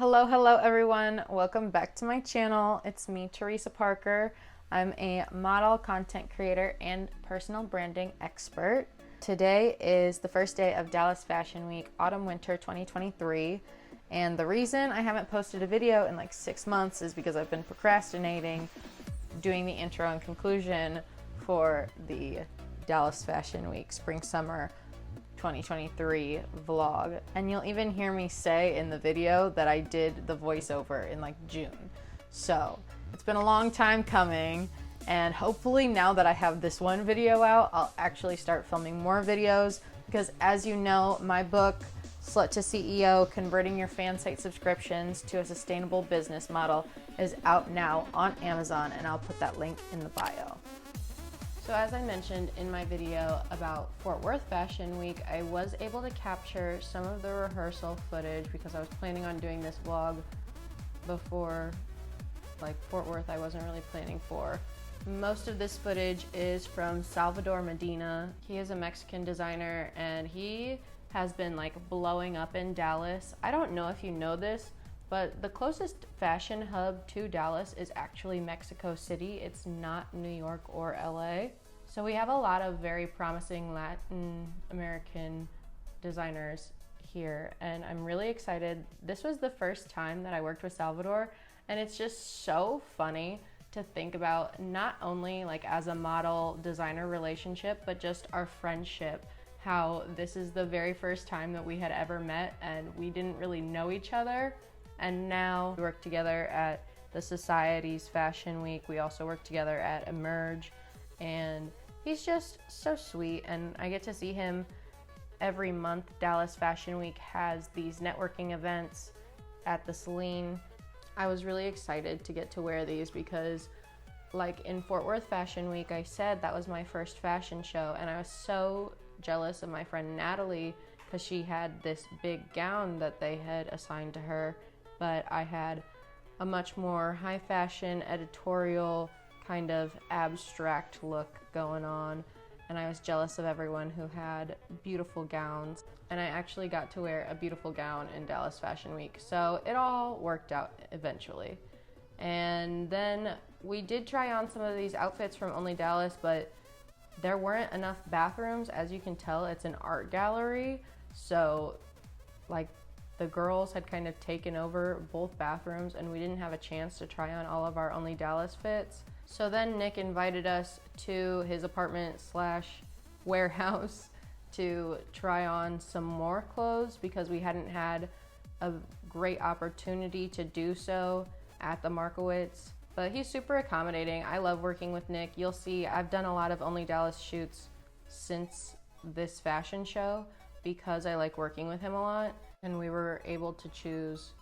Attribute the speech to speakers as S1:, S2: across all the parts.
S1: Hello everyone. Welcome back to my channel. It's me, Teresa Parker. I'm a model, content creator, and personal branding expert. Today is the first day of Dallas Fashion Week, Autumn/Winter 2023. And the reason I haven't posted a video in like 6 months is because I've been procrastinating doing the intro and conclusion for the Dallas Fashion Week Spring Summer 2023 vlog. And you'll even hear me say in the video that I did the voiceover in like June. So it's been a long time coming, and hopefully now that I have this one video out, I'll actually start filming more videos, because as you know, my book, Slut to CEO, Converting Your Fan Site Subscriptions to a Sustainable Business Model, is out now on Amazon, and I'll put that link in the bio. So as I mentioned in my video about Fort Worth Fashion Week, I was able to capture some of the rehearsal footage because I was planning on doing this vlog before, like, Fort Worth I wasn't really planning for. Most of this footage is from Salvador, Medina. He is a Mexican designer and he has been like blowing up in Dallas. I don't know if you know this, but the closest fashion hub to Dallas is actually Mexico City. It's not New York or LA. So we have a lot of very promising Latin American designers here, and I'm really excited. This was the first time that I worked with Salvador, and it's just so funny to think about, not only like as a model designer relationship, but just our friendship. How this is the very first time that we had ever met and we didn't really know each other. And now we work together at the Society's Fashion Week. We also work together at Emerge, and he's just so sweet, and I get to see him every month. Dallas Fashion Week has these networking events at the Celine. I was really excited to get to wear these because, like, in Fort Worth Fashion Week, I said that was my first fashion show, and I was so jealous of my friend Natalie because she had this big gown that they had assigned to her, but I had a much more high fashion, editorial, kind of abstract look going on, and I was jealous of everyone who had beautiful gowns, and I actually got to wear a beautiful gown in Dallas Fashion Week, so it all worked out eventually. And then we did try on some of these outfits from Only Dallas, but there weren't enough bathrooms. As you can tell, it's an art gallery, so like the girls had kind of taken over both bathrooms, and we didn't have a chance to try on all of our Only Dallas fits. So then Nick invited us to his apartment / warehouse to try on some more clothes because we hadn't had a great opportunity to do so at the Markowitz. But he's super accommodating. I love working with Nick. You'll see I've done a lot of Only Dallas shoots since this fashion show because I like working with him a lot, and we were able to choose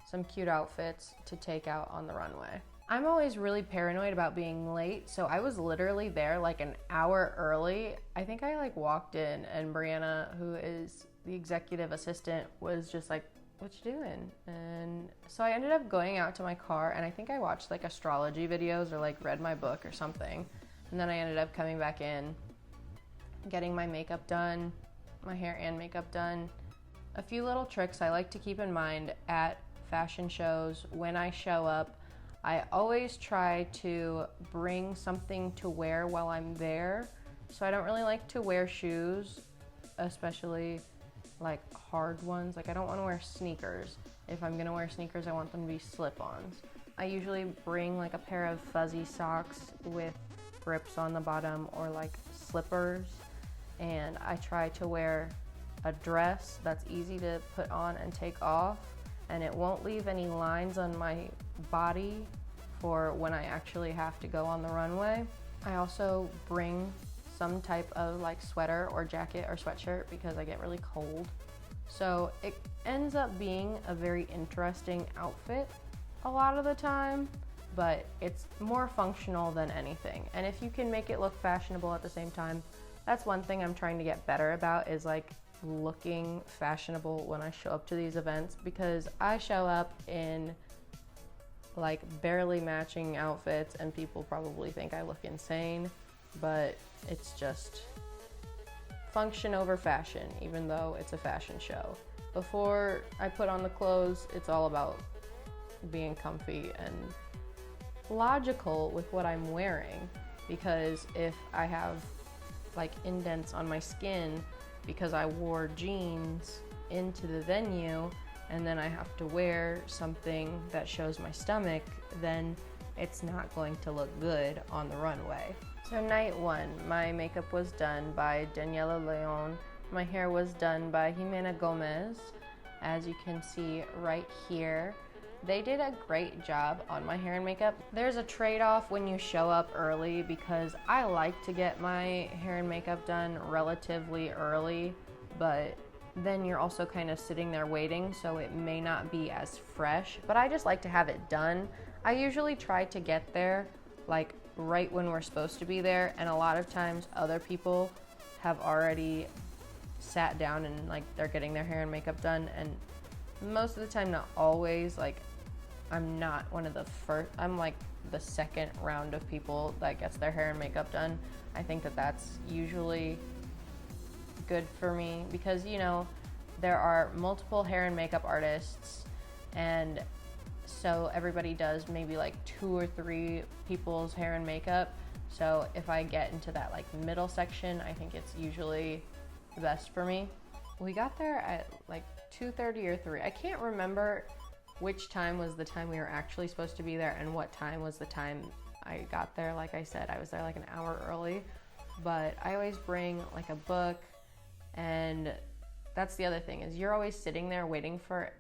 S1: some cute outfits to take out on the runway. I'm always really paranoid about being late, so I was literally there like an hour early. I think I like walked in and Brianna, who is the executive assistant, was just like, "What you doing?" And so I ended up going out to my car, and I think I watched like astrology videos or like read my book or something. And then I ended up coming back in, getting my makeup done, my hair and makeup done. A few little tricks I like to keep in mind at fashion shows when I show up. I always try to bring something to wear while I'm there. So I don't really like to wear shoes, especially like hard ones. Like I don't want to wear sneakers. If I'm gonna wear sneakers, I want them to be slip-ons. I usually bring like a pair of fuzzy socks with grips on the bottom, or like slippers. And I try to wear a dress that's easy to put on and take off, and it won't leave any lines on my body for when I actually have to go on the runway. I also bring some type of like sweater or jacket or sweatshirt because I get really cold. So it ends up being a very interesting outfit a lot of the time, but it's more functional than anything. And if you can make it look fashionable at the same time, that's one thing I'm trying to get better about, is like looking fashionable when I show up to these events, because I show up in like barely matching outfits and people probably think I look insane, but it's just function over fashion, even though it's a fashion show. before I put on the clothes, it's all about being comfy and logical with what I'm wearing, because if I have like indents on my skin because I wore jeans into the venue and then I have to wear something that shows my stomach, then it's not going to look good on the runway. So night one, my makeup was done by Daniela Leon. My hair was done by Jimena Gomez, as you can see right here. They did a great job on my hair and makeup. There's a trade-off when you show up early, because I like to get my hair and makeup done relatively early, but then you're also kind of sitting there waiting, so it may not be as fresh, but I just like to have it done. I usually try to get there like right when we're supposed to be there, and a lot of times other people have already sat down and like they're getting their hair and makeup done, and most of the time, not always, like I'm not one of the first, I'm like the second round of people that gets their hair and makeup done. I think that that's usually good for me because, you know, there are multiple hair and makeup artists, and so everybody does maybe like 2 or 3 people's hair and makeup. So if I get into that like middle section, I think it's usually the best for me. We got there at like 2:30 or 3. I can't remember which time was the time we were actually supposed to be there and what time was the time I got there. Like I said, I was there like an hour early, but I always bring like a book, and that's the other thing, is you're always sitting there waiting for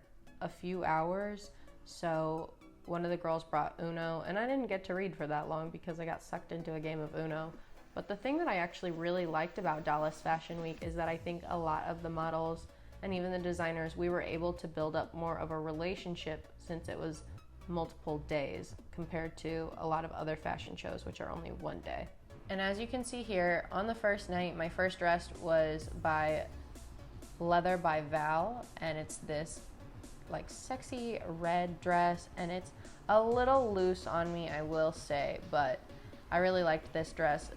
S1: a few hours. So one of the girls brought Uno, and I didn't get to read for that long because I got sucked into a game of Uno. But the thing that I actually really liked about Dallas Fashion Week is that I think a lot of the models and even the designers, we were able to build up more of a relationship since it was multiple days compared to a lot of other fashion shows, which are only one day. And as you can see here, on the first night, my first dress was by Leather by Val, and it's this like sexy red dress, and it's a little loose on me, I will say, but I really liked this dress.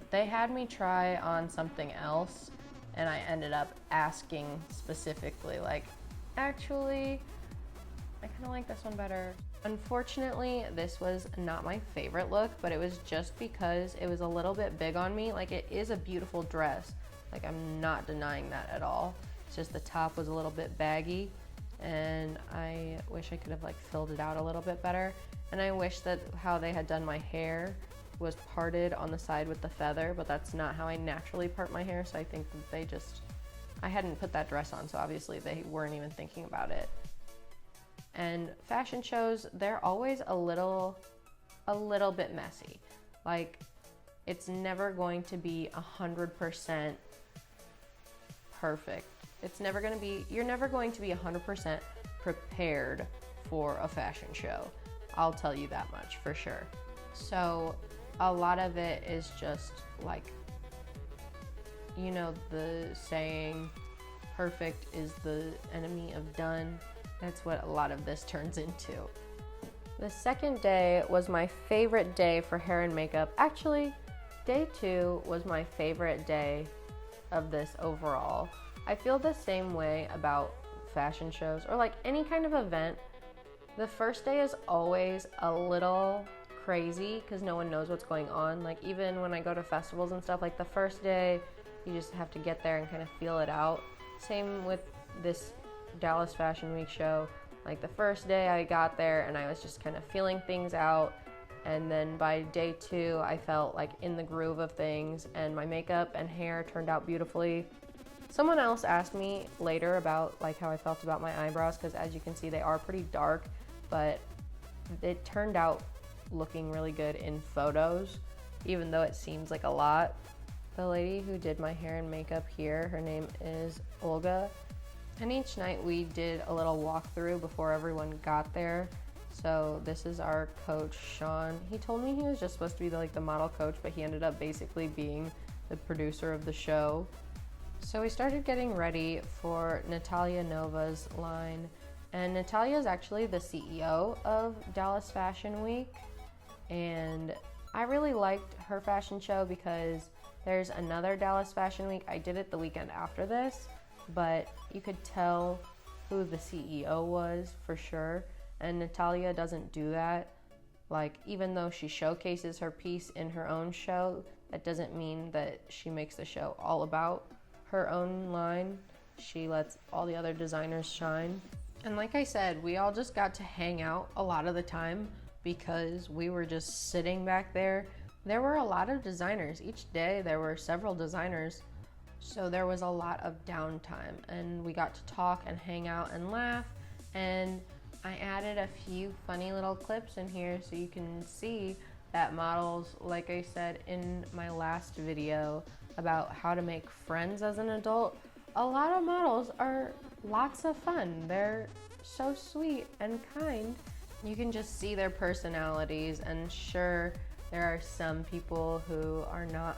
S1: They had me try on something else, and I ended up asking specifically, like, actually, I kind of like this one better. Unfortunately, this was not my favorite look, but it was just because it was a little bit big on me. Like, it is a beautiful dress. Like, I'm not denying that at all. It's just the top was a little bit baggy, and I wish I could have, like, filled it out a little bit better. And I wish that how they had done my hair was parted on the side with the feather, but that's not how I naturally part my hair, so I think that they just, I hadn't put that dress on, so obviously they weren't even thinking about it. And fashion shows, they're always a little bit messy. Like, it's never going to be 100% perfect. It's never going to be, you're never going to be 100% prepared for a fashion show. I'll tell you that much for sure. So a lot of it is just like, you know, the saying, perfect is the enemy of done. That's what a lot of this turns into. The second day was my favorite day for hair and makeup. Actually, day 2 was my favorite day of this overall. I feel the same way about fashion shows or like any kind of event. The first day is always a little crazy because no one knows what's going on. Like, even when I go to festivals and stuff, like the first day you just have to get there and kind of feel it out. Same with this Dallas Fashion Week show. Like, the first day I got there and I was just kind of feeling things out, and then by day 2 I felt like in the groove of things, and my makeup and hair turned out beautifully. Someone else asked me later about like how I felt about my eyebrows, because as you can see they are pretty dark, but it turned out looking really good in photos, even though it seems like a lot. The lady who did my hair and makeup here, her name is Olga, and each night we did a little walkthrough before everyone got there. So this is our coach, Sean. He told me he was just supposed to be the model coach, but he ended up basically being the producer of the show. So we started getting ready for Natalia Nova's line, and Natalia is actually the CEO of Dallas Fashion Week, and I really liked her fashion show because there's another Dallas Fashion Week. I did it the weekend after this, but you could tell who the CEO was for sure. And NATALIYA doesn't do that. Like, even though she showcases her piece in her own show, that doesn't mean that she makes the show all about her own line. She lets all the other designers shine. And like I said, we all just got to hang out a lot of the time because we were just sitting back there. There were a lot of designers. Each day there were several designers. So there was a lot of downtime and we got to talk and hang out and laugh. And I added a few funny little clips in here so you can see that models, like I said in my last video about how to make friends as an adult, a lot of models are lots of fun. They're so sweet and kind. You can just see their personalities, and sure, there are some people who are not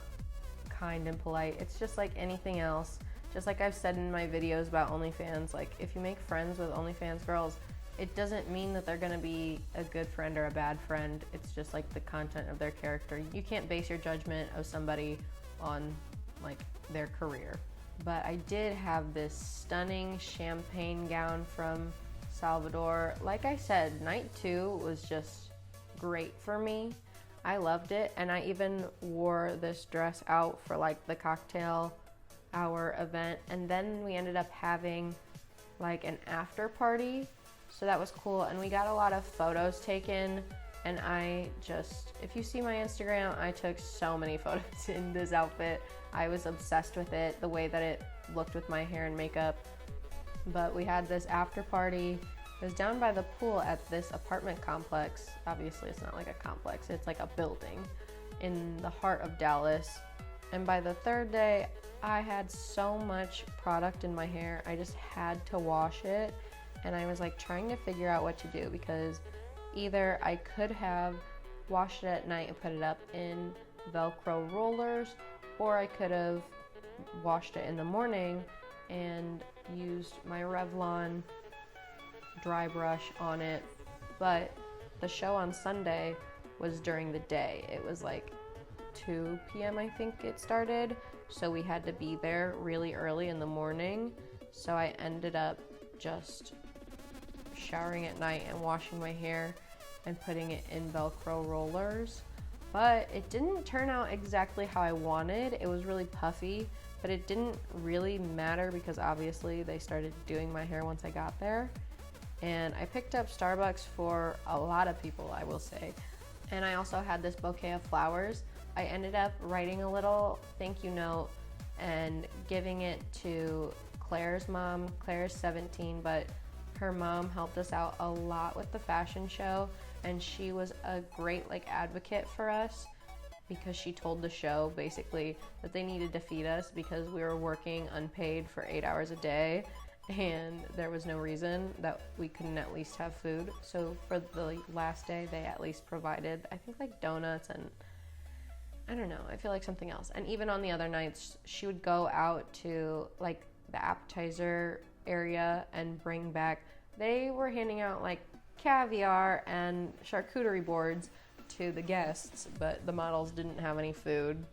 S1: kind and polite. It's just like anything else. Just like I've said in my videos about OnlyFans, like if you make friends with OnlyFans girls, it doesn't mean that they're gonna be a good friend or a bad friend. It's just like the content of their character. You can't base your judgment of somebody on like their career. But I did have this stunning champagne gown from Salvador. Like I said, night 2 was just great for me. I loved it, and I even wore this dress out for like the cocktail hour event, and then we ended up having like an after party, so that was cool, and we got a lot of photos taken. And if you see my Instagram, I took so many photos in this outfit. I was obsessed with it, the way that it looked with my hair and makeup. But we had this after party. It was down by the pool at this apartment complex. Obviously, it's not like a complex, it's like a building in the heart of Dallas. And by the third day, I had so much product in my hair, I just had to wash it. And I was like trying to figure out what to do, because either I could have washed it at night and put it up in Velcro rollers, or I could have washed it in the morning and used my Revlon dry brush on it. But the show on Sunday was during the day. It was like 2 p.m. I think it started, so we had to be there really early in the morning. So I ended up just showering at night and washing my hair and putting it in Velcro rollers. But it didn't turn out exactly how I wanted. It was really puffy, but it didn't really matter because obviously they started doing my hair once I got there. And I picked up Starbucks for a lot of people, I will say. And I also had this bouquet of flowers. I ended up writing a little thank you note and giving it to Claire's mom. Claire's 17, but her mom helped us out a lot with the fashion show, and she was a great advocate for us, because she told the show basically that they needed to feed us because we were working unpaid for 8 hours a day and there was no reason that we couldn't at least have food. So for the last day, they at least provided, I think, donuts and I don't know, I feel like something else. And even on the other nights, she would go out to the appetizer area and bring back, they were handing out caviar and charcuterie boards to the guests, but the models didn't have any food.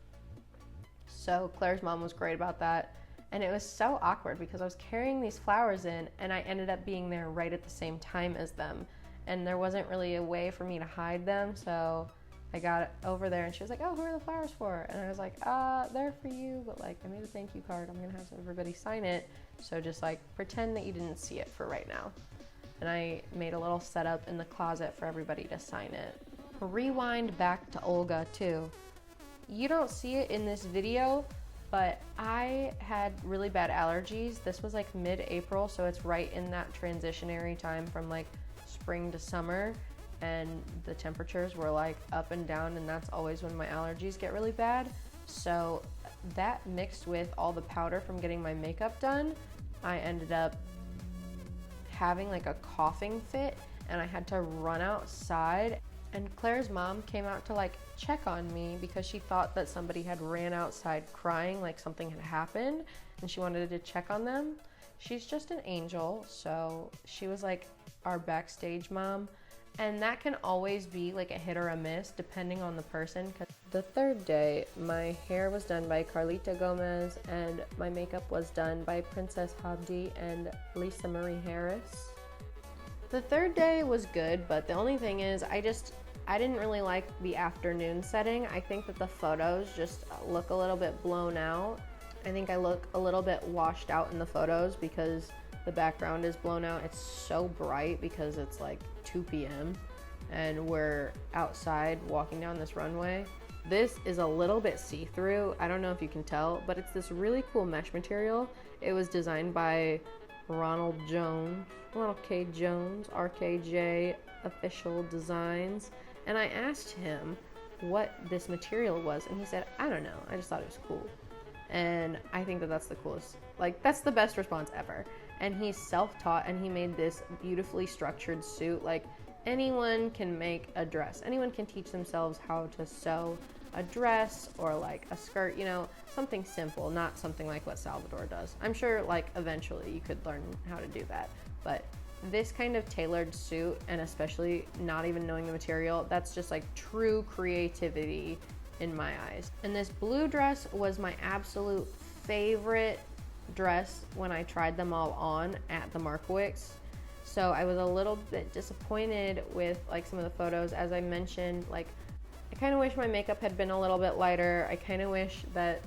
S1: So Claire's mom was great about that. And it was so awkward because I was carrying these flowers in and I ended up being there right at the same time as them. And there wasn't really a way for me to hide them, so I got over there and she was like, oh, who are the flowers for? And I was like, they're for you, but I made a thank you card. I'm gonna have everybody sign it. So just pretend that you didn't see it for right now. And I made a little setup in the closet for everybody to sign it. Rewind back to Olga too. You don't see it in this video, but I had really bad allergies. This was mid-April, so it's right in that transitionary time from spring to summer, and the temperatures were up and down, and that's always when my allergies get really bad. So that mixed with all the powder from getting my makeup done, I ended up having a coughing fit, and I had to run outside. And Claire's mom came out to check on me because she thought that somebody had ran outside crying, something had happened, and she wanted to check on them. She's just an angel, so she was our backstage mom.
S2: And that can always be like a hit or a miss depending on the person.
S1: The third day, my hair was done by Carlita Gomez and my makeup was done by Princess Habdi and Lisa Marie Harris.
S2: The third day was good, but the only thing is I didn't really like the afternoon setting. I think that the photos just look a little bit blown out. I think I look a little bit washed out in the photos because the background is blown out. It's so bright because it's like 2 p.m. and we're outside walking down this runway. This is a little bit see-through. I don't know if you can tell, but it's this really cool mesh material. It was designed by Ronald K. Jones, RKJ Official Designs. And I asked him what this material was, and he said, I don't know, I just thought it was cool. And I think that that's the coolest, like, that's the best response ever. And he's self-taught, and he made this beautifully structured suit. Like, anyone can make a dress. Anyone can teach themselves how to sew a dress or like a skirt, you know, something simple, not something like what Salvador does. I'm sure like eventually you could learn how to do that, but this kind of tailored suit, and especially not even knowing the material, that's just like true creativity in my eyes. And this blue dress was my absolute favorite dress when I tried them all on at the Markowicz. So I was a little bit disappointed with like some of the photos. As I mentioned, like I kind of wish my makeup had been a little bit lighter. I kind of wish that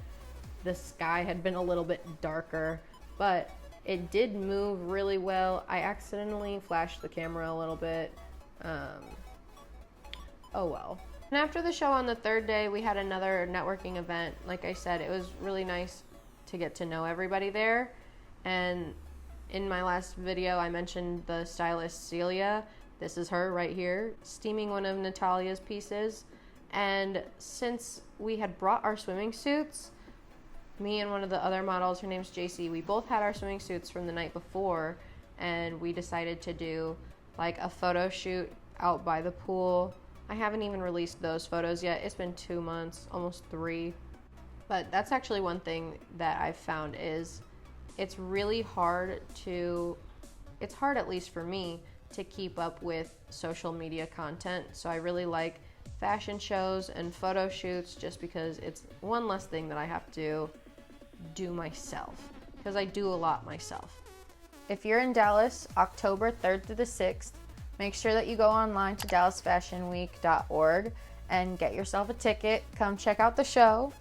S2: the sky had been a little bit darker, but it did move really well. I accidentally flashed the camera a little bit. Oh well. And after the show on the third day, we had another networking event. Like I said, it was really nice to get to know everybody there. And in my last video, I mentioned the stylist Celia. This is her right here, steaming one of Nataliya's pieces. And since we had brought our swimming suits, me and one of the other models, her name's JC, we both had our swimming suits from the night before, and we decided to do like a photo shoot out by the pool. I haven't even released those photos yet. It's been 2 months, almost 3. But that's actually one thing that I've found is it's really hard it's hard, at least for me, to keep up with social media content. So I really like fashion shows and photo shoots just because it's one less thing that I have to do myself, because I do a lot myself. If you're in Dallas, October 3rd through the 6th, make sure that you go online to dallasfashionweek.org and get yourself a ticket. Come check out the show,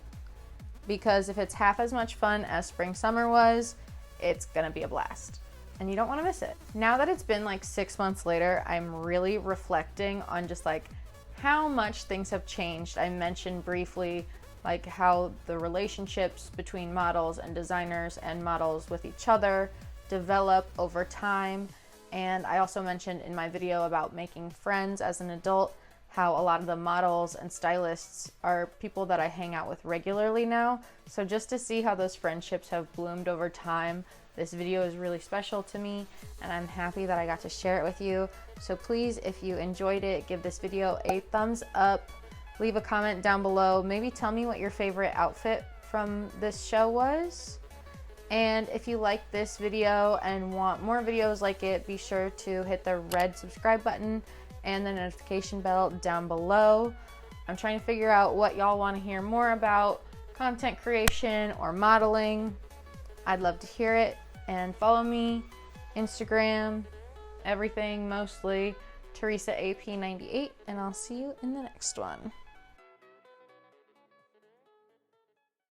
S2: because if it's half as much fun as spring summer was, it's gonna be a blast and you don't want to miss it. Now that it's been like 6 months later, I'm really reflecting on just like how much things have changed. I mentioned briefly like how the relationships between models and designers and models with each other develop over time. And I also mentioned in my video about making friends as an adult, how a lot of the models and stylists are people that I hang out with regularly now. So just to see how those friendships have bloomed over time, this video is really special to me, and I'm happy that I got to share it with you. So please, if you enjoyed it, give this video a thumbs up, leave a comment down below, maybe tell me what your favorite outfit from this show was. And if you like this video and want more videos like it, be sure to hit the red subscribe button and the notification bell down below. I'm trying to figure out what y'all want to hear more about, content creation or modeling. I'd love to hear it. And follow me, Instagram, everything mostly, Teresa AP98, and I'll see you in the next one.